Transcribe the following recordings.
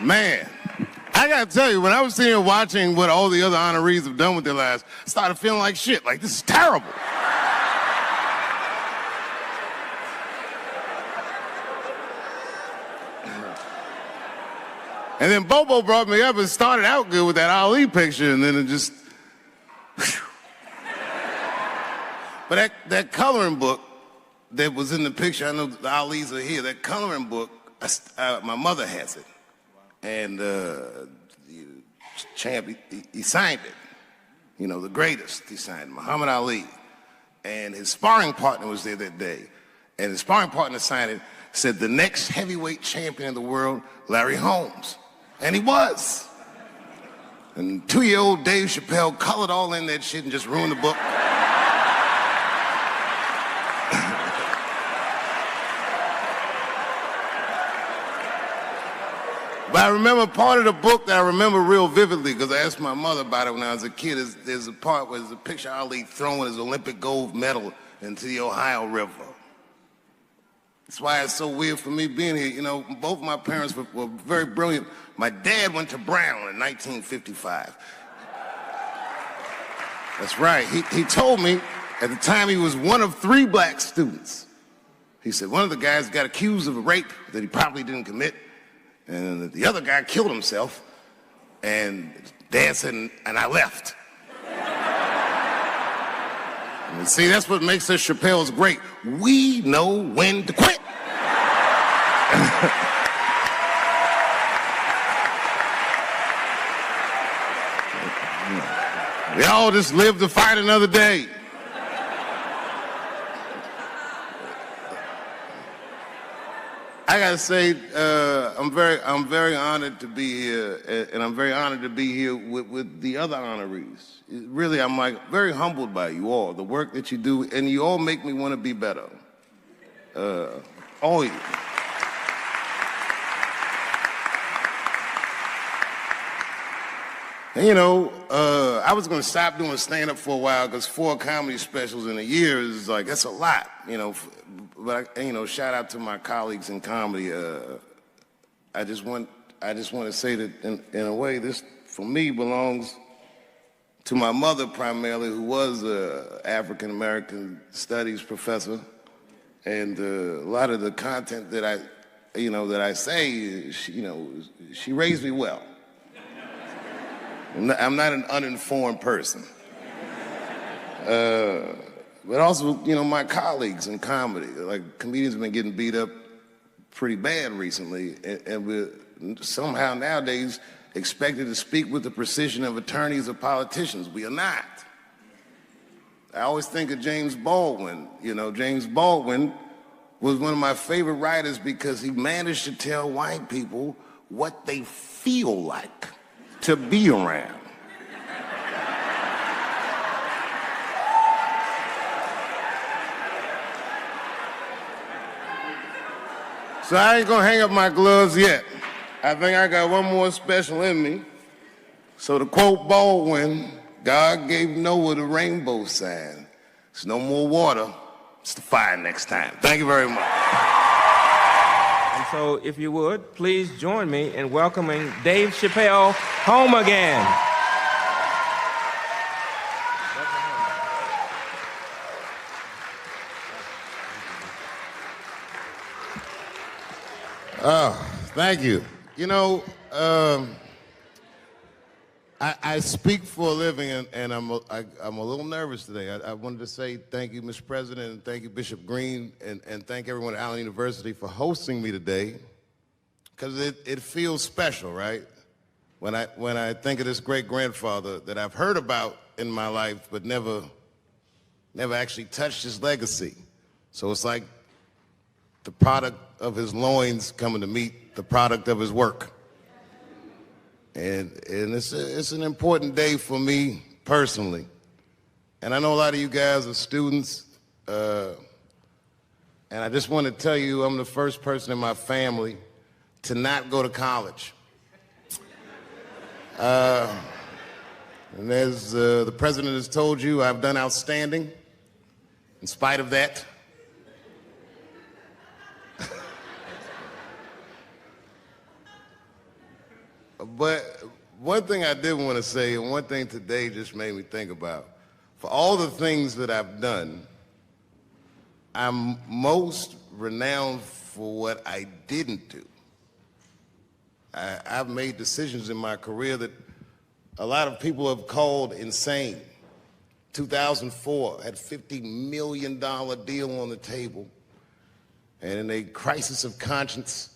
Man, I gotta tell you, when I was sitting here watching what all the other honorees have done with their lives, I started feeling like shit. Like, this is terrible. And then Bobo brought me up and started out good with that Ali picture, and then it just... But that coloring book that was in the picture, I know the Ali's are here, that coloring book, my mother has it. And the champ, he signed it. You know, the greatest, he signed it, Muhammad Ali. And his sparring partner was there that day. And his sparring partner signed it, said, the next heavyweight champion of the world, Larry Holmes. And he was. And 2-year-old Dave Chappelle colored all in that shit and just ruined the book. But I remember part of the book that I remember real vividly, because I asked my mother about it when I was a kid. There's a part where there's a picture of Ali throwing his Olympic gold medal into the Ohio River. That's why it's so weird for me being here. You know, both my parents were very brilliant. My dad went to Brown in 1955. That's right. He told me at the time he was one of 3 black students. He said one of the guys got accused of a rape that he probably didn't commit. And the other guy killed himself, and Dad said, and I left. And see, that's what makes us Chappelle's great. We know when to quit. We all just live to fight another day. I gotta say, I'm very honored to be here, and I'm very honored to be here with the other honorees. Really, I'm like very humbled by you all, the work that you do, and you all make me want to be better. All of you. And you know, I was gonna stop doing stand-up for a while because 4 comedy specials in a year is like, that's a lot, you know. But you know, shout out to my colleagues in comedy. I just want to say that in a way, this for me belongs to my mother primarily, who was an African American studies professor, and a lot of the content that I say, she raised me well. I'm not an uninformed person. But also, you know, my colleagues in comedy, like comedians have been getting beat up pretty bad recently, and we're somehow nowadays expected to speak with the precision of attorneys or politicians. We are not. I always think of James Baldwin. You know, James Baldwin was one of my favorite writers because he managed to tell white people what they feel like to be around. So I ain't gonna hang up my gloves yet. I think I got one more special in me. So to quote Baldwin, God gave Noah the rainbow sign. It's no more water, it's the fire next time. Thank you very much. And so if you would, please join me in welcoming Dave Chappelle home again. Oh, thank you. You know, I speak for a living, and I'm a little nervous today. I wanted to say thank you, Mr. President, and thank you, Bishop Green, and thank everyone at Allan University for hosting me today, because it feels special, right? When I think of this great-grandfather that I've heard about in my life, but never actually touched his legacy. So it's like the product of his loins coming to meet the product of his work. And it's an important day for me personally. And I know a lot of you guys are students, and I just want to tell you I'm the first person in my family to not go to college. And as the president has told you, I've done outstanding in spite of that. But one thing I did want to say, and one thing today just made me think about, for all the things that I've done, I'm most renowned for what I didn't do. I've made decisions in my career that a lot of people have called insane. 2004, I had a $50 million deal on the table, and in a crisis of conscience,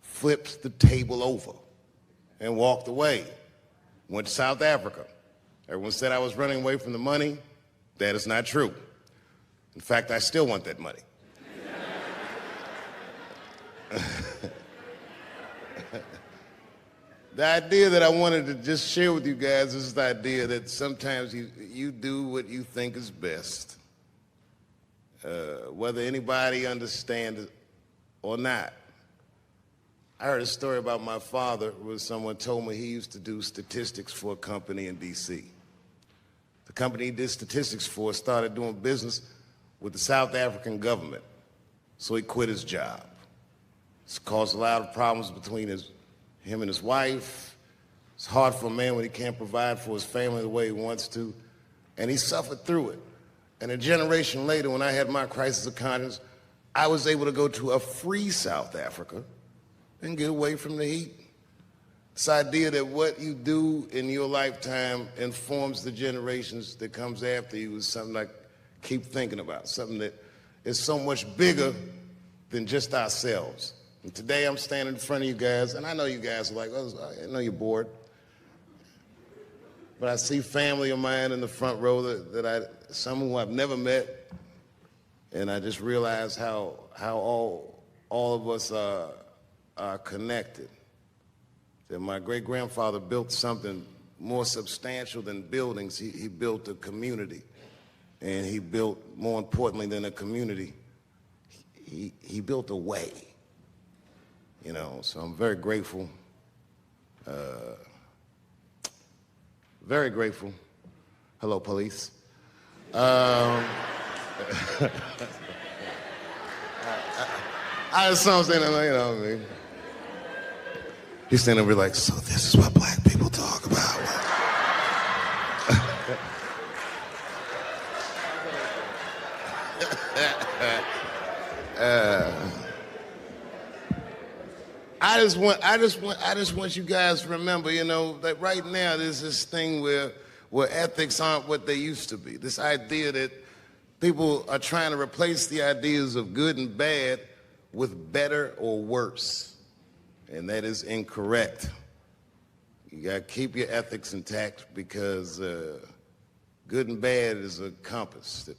flipped the table over and walked away. Went to South Africa. Everyone said I was running away from the money. That is not true. In fact, I still want that money. The idea that I wanted to just share with you guys is the idea that sometimes you do what you think is best, whether anybody understands it or not. I heard a story about my father where someone told me he used to do statistics for a company in D.C. The company he did statistics for started doing business with the South African government, so he quit his job. It's caused a lot of problems between him and his wife. It's hard for a man when he can't provide for his family the way he wants to, and he suffered through it. And a generation later, when I had my crisis of conscience, I was able to go to a free South Africa and get away from the heat. This idea that what you do in your lifetime informs the generations that comes after you is something I keep thinking about, something that is so much bigger than just ourselves. And today I'm standing in front of you guys, and I know you guys are like, oh, I know you're bored. But I see family of mine in the front row some who I've never met, and I just realize how all of us are connected. That my great-grandfather built something more substantial than buildings. He built a community, and he built, more importantly than a community, he built a way. You know, so I'm very grateful. Very grateful. Hello, police. I just saw him standing there, you know what I mean? He's standing over like, so this is what black people talk about. I just want you guys to remember, you know, that right now there's this thing where ethics aren't what they used to be. This idea that people are trying to replace the ideas of good and bad with better or worse, and that is incorrect. You gotta keep your ethics intact because good and bad is a compass that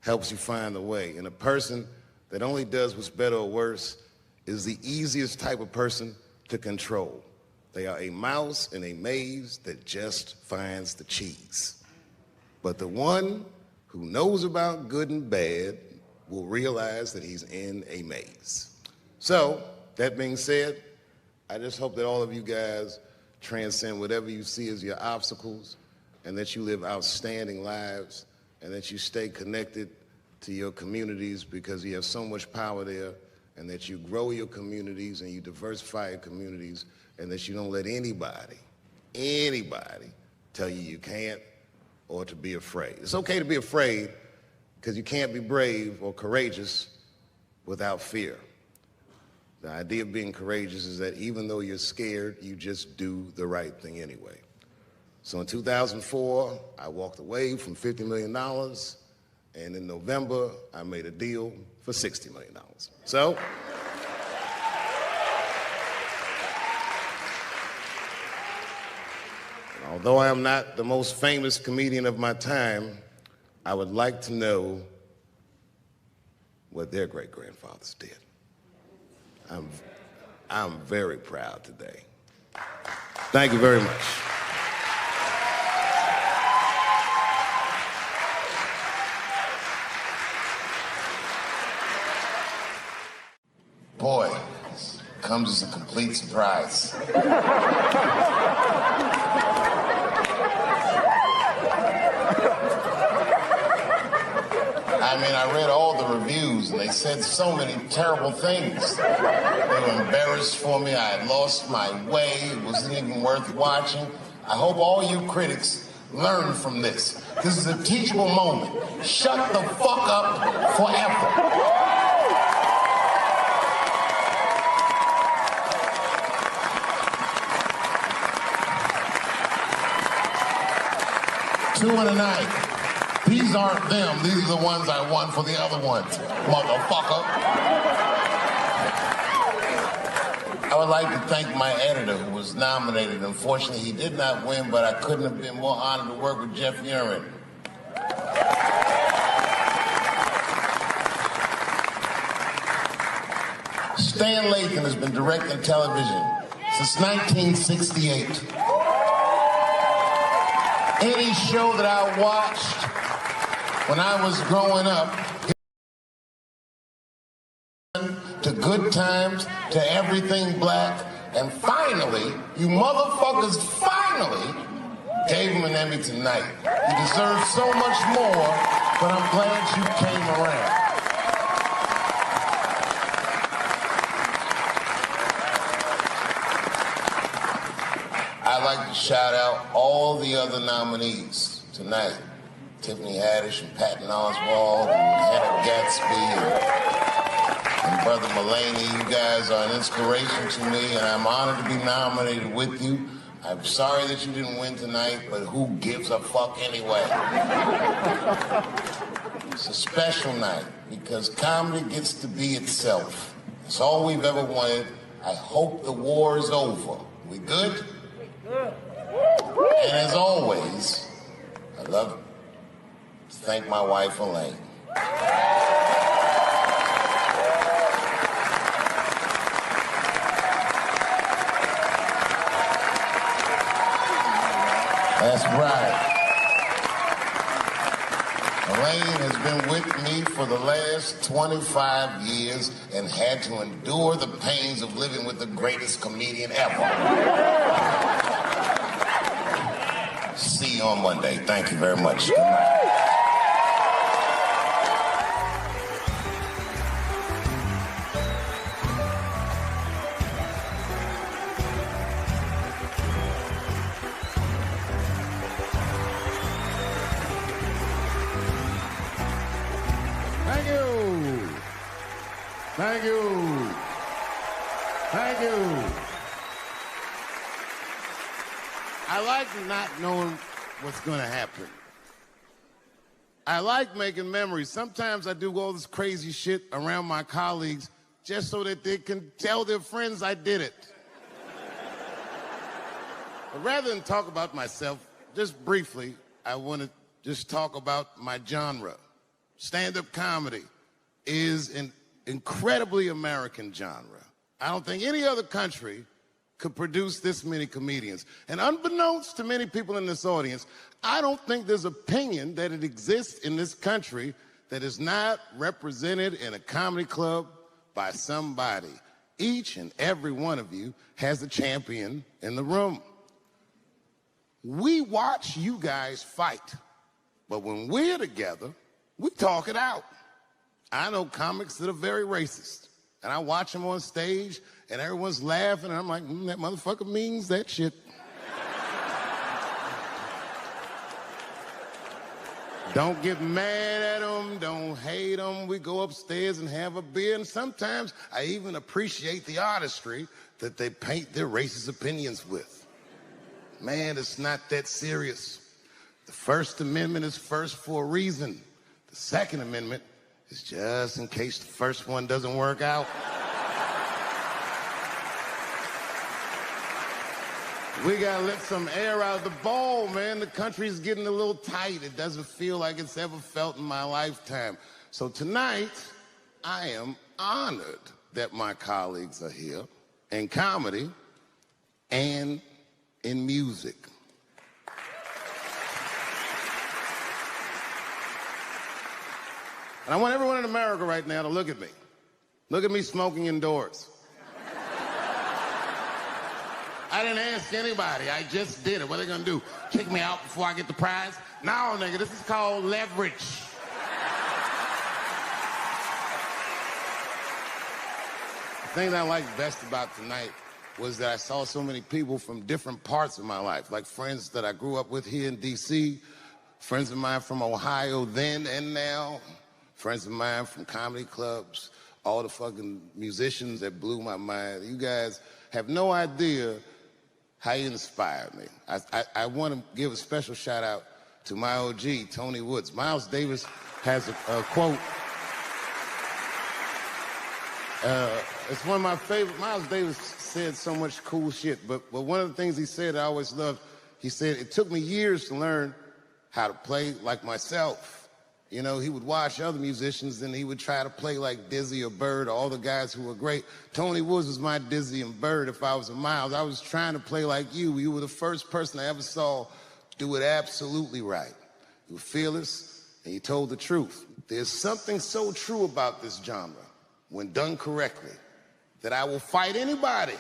helps you find the way. And a person that only does what's better or worse is the easiest type of person to control. They are a mouse in a maze that just finds the cheese. But the one who knows about good and bad will realize that he's in a maze. So, that being said, I just hope that all of you guys transcend whatever you see as your obstacles, and that you live outstanding lives, and that you stay connected to your communities because you have so much power there, and that you grow your communities and you diversify your communities, and that you don't let anybody tell you you can't or to be afraid. It's okay to be afraid because you can't be brave or courageous without fear. The idea of being courageous is that even though you're scared, you just do the right thing anyway. So in 2004, I walked away from $50 million, and in November, I made a deal for $60 million. So, although I am not the most famous comedian of my time, I would like to know what their great-grandfathers did. I'm very proud today. Thank you very much. Boy, this comes as a complete surprise. I mean, I read all the reviews, and they said so many terrible things. They were embarrassed for me. I had lost my way. It wasn't even worth watching. I hope all you critics learn from this. This is a teachable moment. Shut the fuck up forever. Two in a night. These aren't them. These are the ones I won for the other ones, motherfucker. I would like to thank my editor who was nominated. Unfortunately, he did not win, but I couldn't have been more honored to work with Jeff Urin. Stan Lathan has been directing television since 1968. Any show that I watched when I was growing up, to Good Times, to Everything Black, and finally, you motherfuckers finally gave him an Emmy tonight. He deserves so much more, but I'm glad you came around. I'd like to shout out all the other nominees tonight. Tiffany Haddish and Patton Oswalt and Hannah Gatsby and Brother Mulaney. You guys are an inspiration to me, and I'm honored to be nominated with you. I'm sorry that you didn't win tonight, but who gives a fuck anyway? It's a special night because comedy gets to be itself. It's all we've ever wanted. I hope the war is over. We good? And as always, I love to thank my wife, Allan. That's right. Allan has been with me for the last 25 years and had to endure the pains of living with the greatest comedian ever. See you on Monday. Thank you very much. Good night. Thank you. Thank you. Thank you. I like not knowing what's going to happen. I like making memories. Sometimes I do all this crazy shit around my colleagues just so that they can tell their friends I did it. But rather than talk about myself, just briefly, I want to just talk about my genre. Stand-up comedy is an incredibly American genre. I don't think any other country could produce this many comedians. And unbeknownst to many people in this audience, I don't think there's opinion that it exists in this country that is not represented in a comedy club by somebody. Each and every one of you has a champion in the room. We watch you guys fight, but when we're together, we talk it out. I know comics that are very racist, and I watch them on stage, and everyone's laughing, and I'm like, that motherfucker means that shit. Don't get mad at them, don't hate them. We go upstairs and have a beer, and sometimes I even appreciate the artistry that they paint their racist opinions with. Man, it's not that serious. The First Amendment is first for a reason. The Second Amendment is just in case the first one doesn't work out. We gotta let some air out of the ball, man. The country's getting a little tight. It doesn't feel like it's ever felt in my lifetime. So tonight, I am honored that my colleagues are here in comedy and in music. And I want everyone in America right now to look at me. Look at me smoking indoors. I didn't ask anybody. I just did it. What are they gonna do? Kick me out before I get the prize? No, nigga, this is called leverage. The thing that I liked best about tonight was that I saw so many people from different parts of my life, like friends that I grew up with here in D.C., friends of mine from Ohio then and now, friends of mine from comedy clubs, all the fucking musicians that blew my mind. You guys have no idea how you inspired me. I want to give a special shout out to my OG, Tony Woods. Miles Davis has a quote. It's one of my favorite. Miles Davis said so much cool shit, but one of the things he said I always loved, he said, it took me years to learn how to play like myself. You know, he would watch other musicians and he would try to play like Dizzy or Bird or all the guys who were great. Tony Woods was my Dizzy and Bird. If I was a Miles, I was trying to play like you. You were the first person I ever saw do it absolutely right. You were fearless and you told the truth. There's something so true about this genre, when done correctly, that I will fight anybody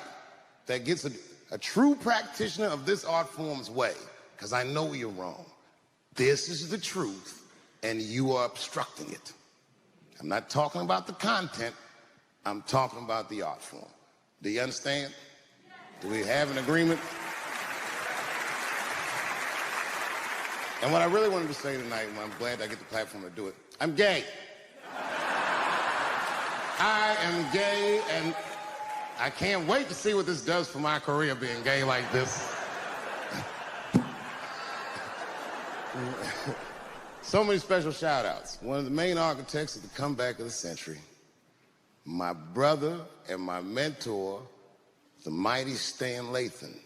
that gets a true practitioner of this art form's way, because I know you're wrong. This is the truth, and you are obstructing it. I'm not talking about the content, I'm talking about the art form. Do you understand? Do we have an agreement? And what I really wanted to say tonight, and I'm glad I get the platform to do it, I'm gay. I am gay, and I can't wait to see what this does for my career, being gay like this. So many special shout-outs. One of the main architects of the comeback of the century, my brother and my mentor, the mighty Stan Lathan.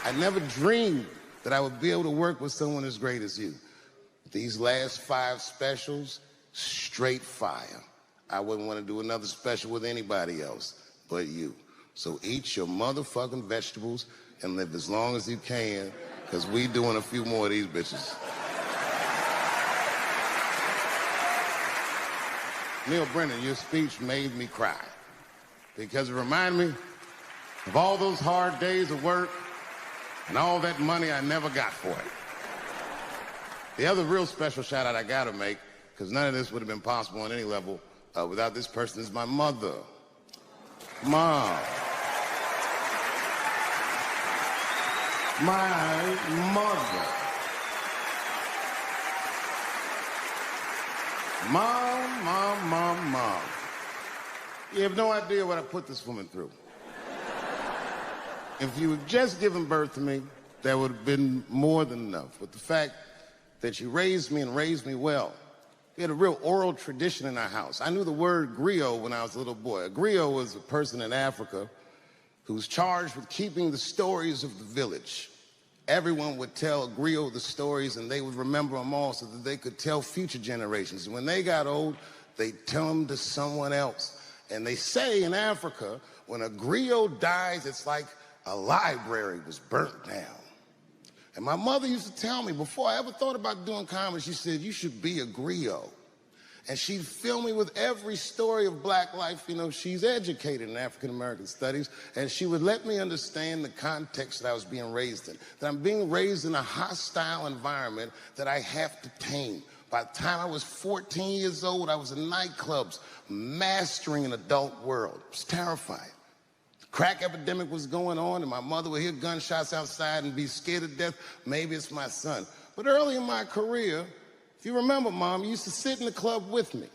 I never dreamed that I would be able to work with someone as great as you. These last 5 specials, straight fire. I wouldn't want to do another special with anybody else but you. So eat your motherfucking vegetables and live as long as you can, because we doing a few more of these bitches. Neil Brennan, your speech made me cry, because it reminded me of all those hard days of work and all that money I never got for it. The other real special shout out I gotta make, because none of this would have been possible on any level without this person, is my mother. Mom. My mother. Mom. You have no idea what I put this woman through. If you had just given birth to me, that would have been more than enough. But the fact that you raised me and raised me well, we had a real oral tradition in our house. I knew the word griot when I was a little boy. A griot was a person in Africa who was charged with keeping the stories of the village. Everyone would tell a griot the stories, and they would remember them all so that they could tell future generations. And when they got old, they'd tell them to someone else. And they say in Africa, when a griot dies, it's like a library was burnt down. And my mother used to tell me, before I ever thought about doing comedy, she said, you should be a griot. And she'd fill me with every story of black life. You know, she's educated in African-American studies, and she would let me understand the context that I was being raised in, that I'm being raised in a hostile environment that I have to tame. By the time I was 14 years old, I was in nightclubs, mastering an adult world. It was terrifying. Crack epidemic was going on, and my mother would hear gunshots outside and be scared to death. Maybe it's my son. But early in my career, if you remember, Mom, you used to sit in the club with me.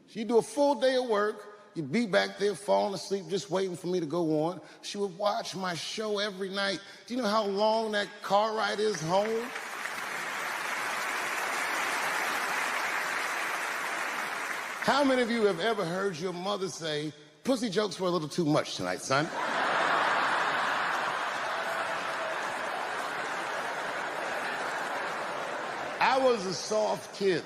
She'd do a full day of work. You'd be back there falling asleep, just waiting for me to go on. She would watch my show every night. Do you know how long that car ride is home? How many of you have ever heard your mother say, pussy jokes were a little too much tonight, son? I was a soft kid.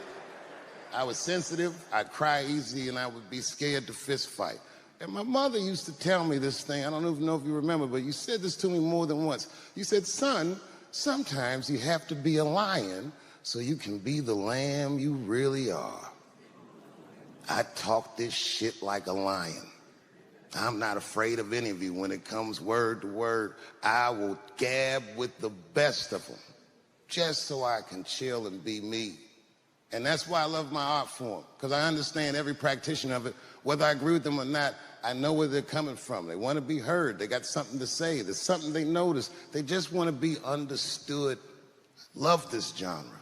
I was sensitive, I'd cry easy, and I would be scared to fist fight. And my mother used to tell me this thing. I don't even know if you remember, but you said this to me more than once. You said, son, sometimes you have to be a lion so you can be the lamb you really are. I talk this shit like a lion. I'm not afraid of any of you. When it comes word to word, I will gab with the best of them just so I can chill and be me. And that's why I love my art form, because I understand every practitioner of it. Whether I agree with them or not, I know where they're coming from. They want to be heard. They got something to say. There's something they notice. They just want to be understood. Love this genre.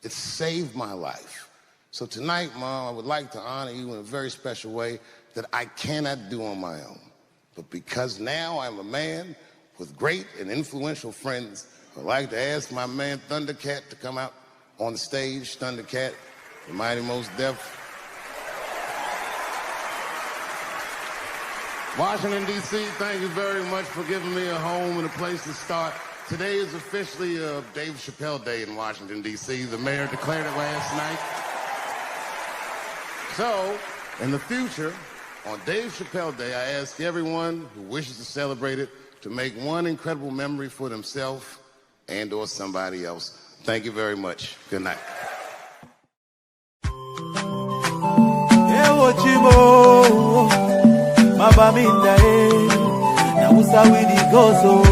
It saved my life. So tonight, Mom, I would like to honor you in a very special way that I cannot do on my own. But because now I'm a man with great and influential friends, I'd like to ask my man Thundercat to come out on the stage. Thundercat, the Mighty Most Def. Washington, D.C., thank you very much for giving me a home and a place to start. Today is officially Dave Chappelle Day in Washington, D.C. The mayor declared it last night. So, in the future, on Dave Chappelle Day, I ask everyone who wishes to celebrate it to make one incredible memory for themselves and or somebody else. Thank you very much. Good night. Mama minda na usa widi gozo